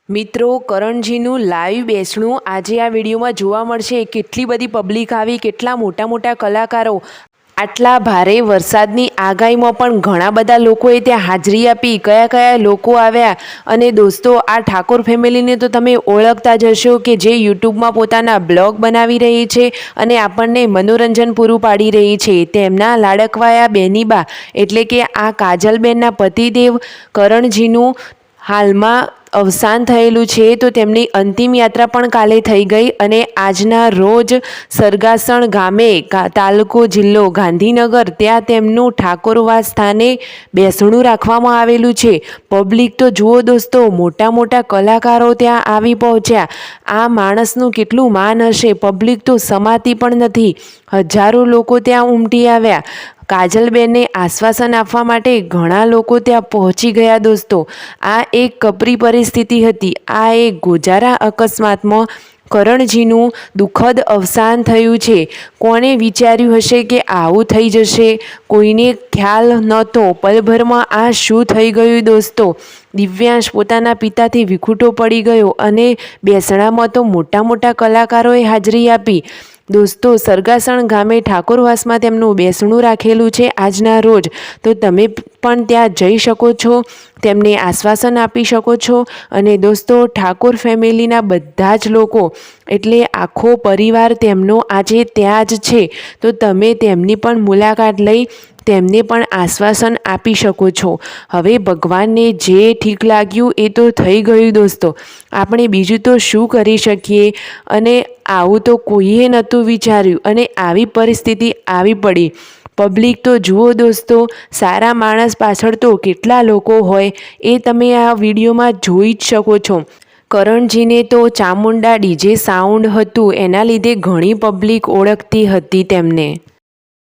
મિત્રો, કરણજીનું લાઈવ બેસણું આજે આ વિડીયોમાં જોવા મળશે। કેટલી બધી પબ્લિક આવી, કેટલા મોટા મોટા કલાકારો, આટલા ભારે વરસાદની આગાહીમાં પણ ઘણા બધા લોકોએ ત્યાં હાજરી આપી। કયા કયા લોકો આવ્યા? અને દોસ્તો, આ ઠાકોર ફેમિલીને તો તમે ઓળખતા જ હશો કે જે યુટ્યુબમાં પોતાના બ્લોગ બનાવી રહી છે અને આપણને મનોરંજન પૂરું પાડી રહી છે। તેમના લાડકવાયા બેનીબા એટલે કે આ કાજલબેનના પતિદેવ કરણજીનું હાલમાં અવસાન થયેલું છે, તો તેમની અંતિમ યાત્રા પણ કાલે થઈ ગઈ અને આજના રોજ સરગાસણ ગામે, તાલુકો જિલ્લો ગાંધીનગર, ત્યાં તેમનું ઠાકોરવાસ સ્થાને બેસણું રાખવામાં આવેલું છે। પબ્લિક તો જુઓ દોસ્તો, મોટા મોટા કલાકારો ત્યાં આવી પહોંચ્યા। આ માણસનું કેટલું માન હશે, પબ્લિક તો સમાતી પણ નથી, હજારો લોકો ત્યાં ઉમટી આવ્યા। કાજલબેનને આશ્વાસન આપવા માટે ઘણા લોકો ત્યાં પહોંચી ગયા। દોસ્તો, આ એક કપરી પરિસ્થિતિ હતી। આ એક ગોજારા અકસ્માતમાં કરણજીનું દુઃખદ અવસાન થયું છે। કોણે વિચાર્યું હશે કે આવું થઈ જશે? કોઈને ખ્યાલ નહોતો। પલભરમાં આ શું થઈ ગયું દોસ્તો? દિવ્યાંશ પોતાના પિતાથી વિખૂટો પડી ગયો અને બેસણામાં તો મોટા મોટા કલાકારોએ હાજરી આપી। દોસ્તો, સરગાસણ ગામે ઠાકોરવાસમાં તેમનું બેસણું રાખેલું છે આજના રોજ, તો તમે પણ ત્યાં જઈ શકો છો, તેમને આશ્વાસન આપી શકો છો। અને દોસ્તો, ઠાકોર ફેમિલીના બધા જ લોકો એટલે આખો પરિવાર તેમનો આજે ત્યાં જ છે, તો તમે તેમની પણ મુલાકાત લઈ તેમને પણ આશ્વાસન આપી શકો છો। હવે ભગવાનને જે ઠીક લાગ્યું એ તો થઈ ગયું દોસ્તો, આપણે બીજું તો શું કરી શકીએ? અને આવું તો કોઈએ નહોતું વિચાર્યું અને આવી પરિસ્થિતિ આવી પડી। પબ્લિક તો જુઓ દોસ્તો, સારા માણસ પાછળ તો કેટલા લોકો હોય એ તમે આ વિડીયોમાં જોઈ જ શકો છો। કરણજીને તો ચામુંડા ડીજે સાઉન્ડ હતું, એના લીધે ઘણી પબ્લિક ઓળખતી હતી તેમને।